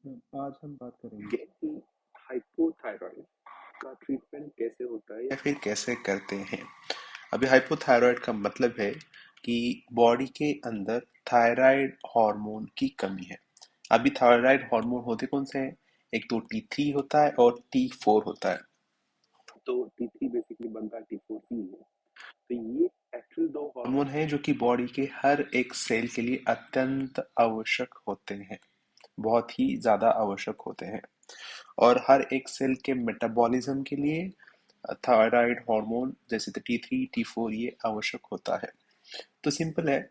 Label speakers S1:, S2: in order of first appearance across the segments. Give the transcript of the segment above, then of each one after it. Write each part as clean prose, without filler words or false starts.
S1: आज हम बात करेंगे कि हाइपोथायराइड का ट्रीटमेंट कैसे होता है या फिर कैसे करते हैं। अभी हाइपोथायराइड का मतलब है कि बॉडी के अंदर थायराइड हार्मोन की कमी है। अभी थायराइड हार्मोन होते कौन से हैं? एक तो T3 होता है और T4 होता है। तो T3 बेसिकली बनता है T4 से ही है। तो ये एक्चुअल दो हार्मोन हैं जो कि बॉडी के हर एक सेल के लिए अत्यंत आवश्यक होते हैं, बहुत ही ज्यादा आवश्यक होते हैं। और हर एक सेल के मेटाबॉलिज्म के लिए थायराइड हार्मोन जैसे T3 T4 ये आवश्यक होता है। तो सिंपल है,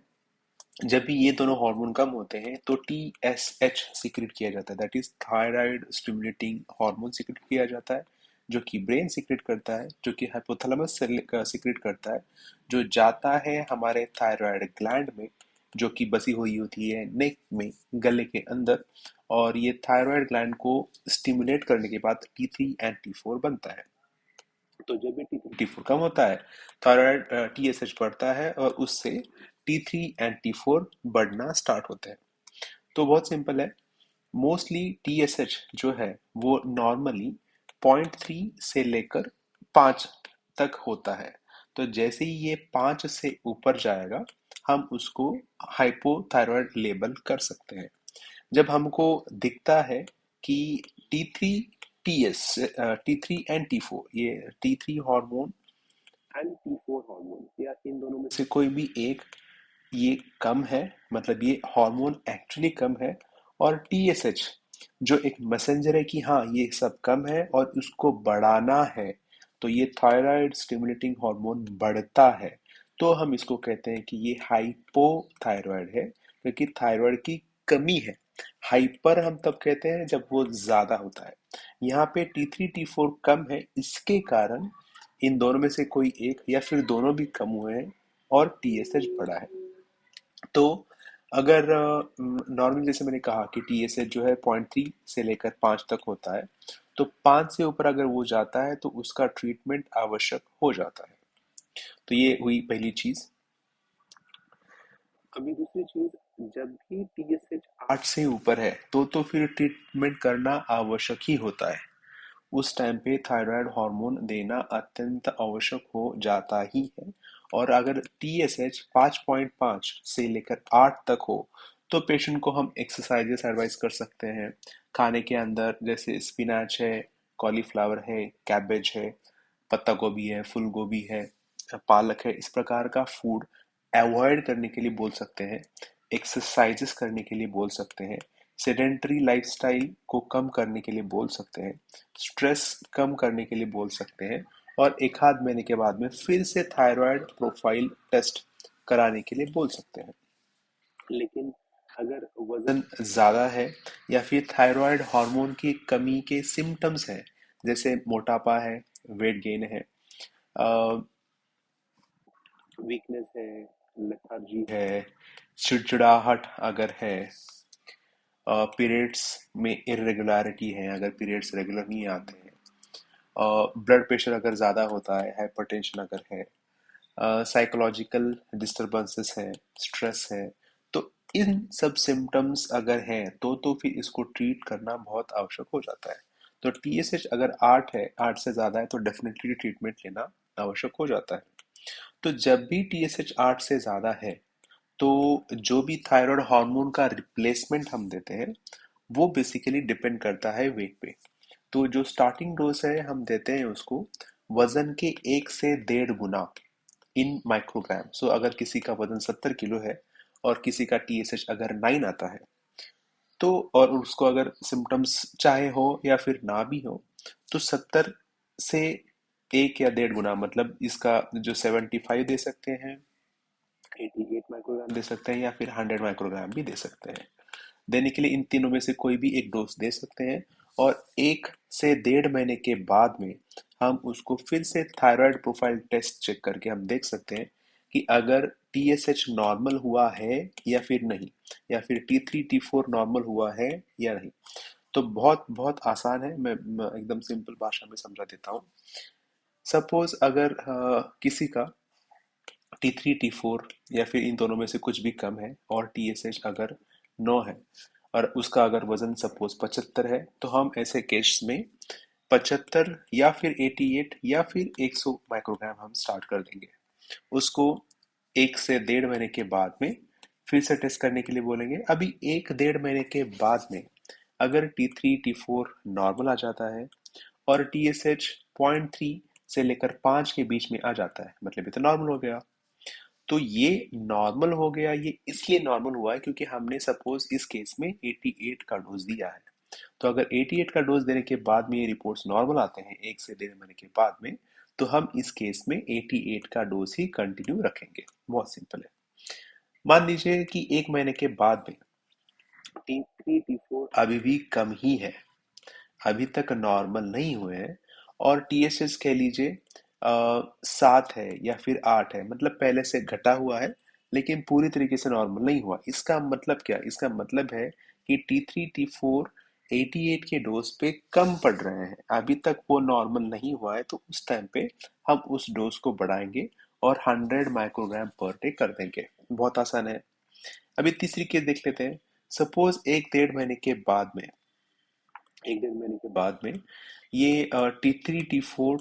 S1: जब भी ये दोनों हार्मोन कम होते हैं तो TSH सीक्रेट किया जाता है, that is thyroid stimulating hormone secrete किया जाता है, जो कि ब्रेन सीक्रेट करता है, जो कि हाइपोथैलेमस सीक्रेट करता है, जो जाता है हमारे थायराइड ग्लैंड में, जो कि बसी हुई होती है नेक में, गले के अंदर। और ये थायराइड ग्लैंड को स्टिमुलेट करने के बाद T3 एंड T4 बनता है। तो जब भी T4 कम होता है, थायराइड TSH बढ़ता है और उससे T3 एंड T4 बढ़ना स्टार्ट होते हैं। तो बहुत सिंपल है, मोस्टली TSH जो है वो नॉर्मली 0.3 से लेकर 5 तक होता है। तो जैसे ही ये 5 से ऊपर जाएगा, हम उसको हाइपोथायराइड लेबल कर सकते हैं। जब हमको दिखता है कि T3 TS T3 and T4, ये T3 hormone and T4 hormone या इन दोनों में से कोई भी एक ये कम है, मतलब ये हार्मोन एक्चुअली कम है, और TSH जो एक मैसेंजर है कि हाँ ये सब कम है और उसको बढ़ाना है, तो ये थायराइड स्टिमुलेटिंग हार्मोन बढ़ता है, तो हम इसको कहते हैं कि ये हाइपोथायराइड है, क्योंकि थायराइड की कमी है। हाइपर हम तब कहते हैं जब वो ज्यादा होता है। यहाँ पे T3 T4 कम है, इसके कारण इन दोनों में से कोई एक या फिर दोनों भी कम हुए हैं और TSH बढ़ा है। तो अगर नॉर्मल जैसे मैंने कहा कि TSH जो है 0.3 से लेकर 5 तक होता है, तो 5 से ऊपर अगर वो जाता है तो उसका ट्रीटमेंट आवश्यक हो जाता है। तो ये हुई पहली चीज। अभी दूसरी चीज, जब भी TSH 8 से ऊपर है तो फिर ट्रीटमेंट करना आवश्यक ही होता है। उस टाइम पे थायराइड हार्मोन देना अत्यंत आवश्यक हो जाता ही है। और अगर TSH 5.5 से लेकर 8 तक हो तो पेशेंट को हम एक्सरसाइजेस एडवाइस कर सकते हैं। खाने के अंदर जैसे स्पिनाच है, कॉलीफ्लावर है, कैबेज है, पत्ता गोभी है, फूल गोभी है, पालक है, इस प्रकार का फूड अवॉइड करने के लिए बोल सकते हैं। एक्सरसाइजेस करने के लिए बोल सकते हैं। सेडेंटरी लाइफस्टाइल को कम करने के लिए बोल सकते हैं। स्ट्रेस कम करने के लिए बोल सकते हैं। और एक आध महीने के बाद में फिर से थायराइड प्रोफाइल टेस्ट कराने के लिए बोल सकते हैं। लेकिन अगर वजन ज्यादा है या फिर थायराइड हार्मोन की कमी के सिम्टम्स हैं, जैसे मोटापा है, वेट गेन है, वीकनेस है, लेथार्जी है, चिड़चिड़ाहट अगर है, पीरियड्स में इरेगुलरिटी है, अगर पीरियड्स रेगुलर नहीं आते हैं, ब्लड प्रेशर अगर ज़्यादा होता है, हाइपरटेंशन अगर है, साइकोलॉजिकल डिस्टरबेंसेस है, स्ट्रेस है, तो इन सब सिम्टम्स अगर हैं तो फिर इसको ट्रीट करना बहुत आवश्यक हो जाता है। तो TSH अगर 8 है, 8 से ज़्यादा है, तो डेफिनेटली ट्रीटमेंट लेना आवश्यक हो जाता है। तो जब भी TSH 8 से ज़्यादा है, तो जो भी थायराइड हार्मोन का रिप्लेसमेंट हम देते हैं वो बेसिकली डिपेंड करता है वेट पे। तो जो स्टार्टिंग डोज है हम देते हैं उसको वजन के 1 से 1.5 गुना इन माइक्रोग्राम। सो अगर किसी का वजन 70 किलो है और किसी का TSH अगर 9 आता है, तो और उसको अगर सिम्टम्स चाहे हो या फिर ना भी हो, तो 70 से 1 या 1.5 गुना, मतलब इसका जो 75 दे सकते हैं, 88 माइक्रोग्राम दे सकते हैं, या फिर 100 माइक्रोग्राम भी दे सकते हैं। देने के लिए इन तीनों में से कोई भी एक डोज दे सकते हैं। और 1 से 1.5 महीने के बाद में हम उसको फिर से थायराइड प्रोफाइल टेस्ट चेक करके हम देख सकते हैं कि अगर TSH नॉर्मल हुआ है या फिर नहीं, या फिर T3 T4 नॉर्मल हुआ है या नहीं। तो बहुत बहुत आसान है, मैं एकदम सिंपल भाषा में समझा देता हूँ। सपोज अगर किसी का T3 T4 या फिर इन दोनों में से कुछ भी कम है और TSH अगर 9 है, और उसका अगर वजन सपोज 75 है, तो हम ऐसे केस में 75 या फिर 88 या फिर 100 माइक्रोग्राम हम स्टार्ट कर देंगे। उसको 1 से 1.5 महीने के बाद में फिर से टेस्ट करने के लिए बोलेंगे। अभी 1 डेढ़ महीने के बाद में अगर T3 T4 नॉर्मल आ जाता है और TSH 0.3 से लेकर 5 के बीच में आ जाता है, मतलब ये तो नॉर्मल हो गया। तो ये नॉर्मल हो गया, ये इसलिए नॉर्मल हुआ है क्योंकि हमने सपोज इस केस में 88 का डोज दिया है। तो अगर 88 का डोज देने के बाद में ये रिपोर्ट्स नॉर्मल आते हैं 1 से 1.5 महीने के बाद में, तो हम इस केस में 88 का डोज ही कंटिन्यू रखेंगे। बहुत सिंपल है। मान लीजिए कि 1 महीने के बाद में T3 T4 अभी भी कम ही है, अभी तक नॉर्मल नहीं हुए हैं, और TSH कह लीजिए 7 है या फिर 8 है, मतलब पहले से घटा हुआ है लेकिन पूरी तरीके से नॉर्मल नहीं हुआ। इसका मतलब क्या, इसका मतलब है कि T3 T4 88 के डोज पे कम पड़ रहे हैं, अभी तक वो नॉर्मल नहीं हुआ है। तो उस टाइम पे हम उस डोज को बढ़ाएंगे और 100 माइक्रोग्राम पर डे कर देंगे। बहुत आसान है। अभी तीसरी केस देख लेते हैं। सपोज 1 डेढ़ महीने के बाद में ये T3 T4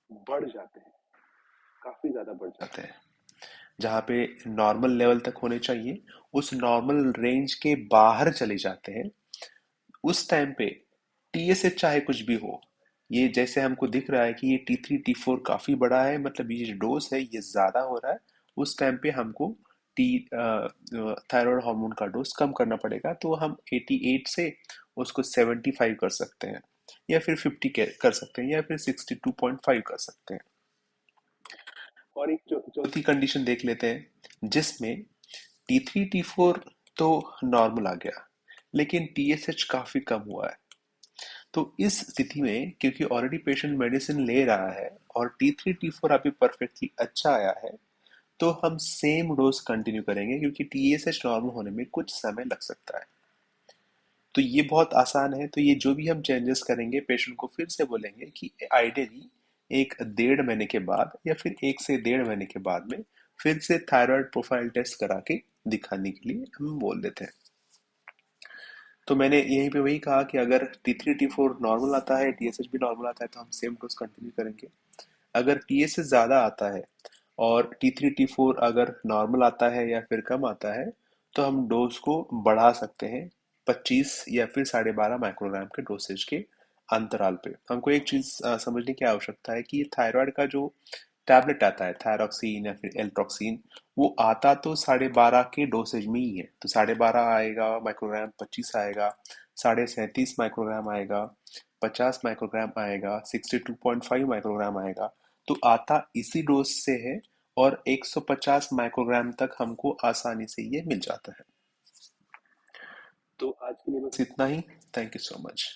S1: बढ़ जाते हैं, काफी ज्यादा बढ़ जाते हैं। जहाँ पे नॉर्मल लेवल तक होने चाहिए उस नॉर्मल रेंज के बाहर चले जाते हैं। उस टाइम पे TSH चाहे कुछ भी हो, ये जैसे हमको दिख रहा है कि ये T3 T4 काफी बड़ा है, मतलब ये डोज है ये ज्यादा हो रहा है। उस टाइम पे हमको टी थायराइड हार्मोन का डोज कम करना पड़ेगा। तो हम 88 से उसको 75 कर सकते हैं, या फिर 50 कर सकते हैं, या फिर 62.5 कर सकते हैं। और एक चौथी कंडीशन देख लेते हैं जिसमें T3 T4 तो नॉर्मल आ गया लेकिन TSH काफी कम हुआ है। तो इस स्थिति में क्योंकि ऑलरेडी पेशेंट मेडिसिन ले रहा है और T3 T4 अभी परफेक्टली अच्छा आया है, तो हम सेम डोज कंटिन्यू करेंगे क्योंकि TSH नॉर्मल होने में कुछ समय लग सकता है। तो ये बहुत आसान है। तो ये जो भी हम चेंजेस करेंगे पेशेंट को फिर से बोलेंगे कि आइडियली 1 डेढ़ महीने के बाद या फिर 1 से 1.5 महीने के बाद में फिर से थायराइड प्रोफाइल टेस्ट करा के दिखाने के लिए हम बोल देते हैं। तो मैंने यहीं पे वही कहा कि अगर T3 T4 नॉर्मल आता है, TSH भी नॉर्मल आता है, तो हम सेम डोज कंटिन्यू करेंगे। अगर TSH ज़्यादा आता है और T3 T4 अगर नॉर्मल आता है या फिर कम आता है, तो हम डोज को बढ़ा सकते हैं 25 या फिर 12.5 माइक्रोग्राम के डोसेज के अंतराल पे। हमको एक चीज़ समझने की आवश्यकता है कि थायराइड का जो टैबलेट आता है थायरॉक्सीन या फिर एल्ट्रॉक्सीन, वो आता तो 12.5 के डोसेज में ही है। तो 12.5 आएगा माइक्रोग्राम, 25 आएगा, 37.5 माइक्रोग्राम आएगा, 50 माइक्रोग्राम आएगा, 62.5 माइक्रोग्राम आएगा। तो आता इसी डोज से है और 150 माइक्रोग्राम तक हमको आसानी से ये मिल जाता है। तो आज के लिए बस इतना ही। Thank you so much.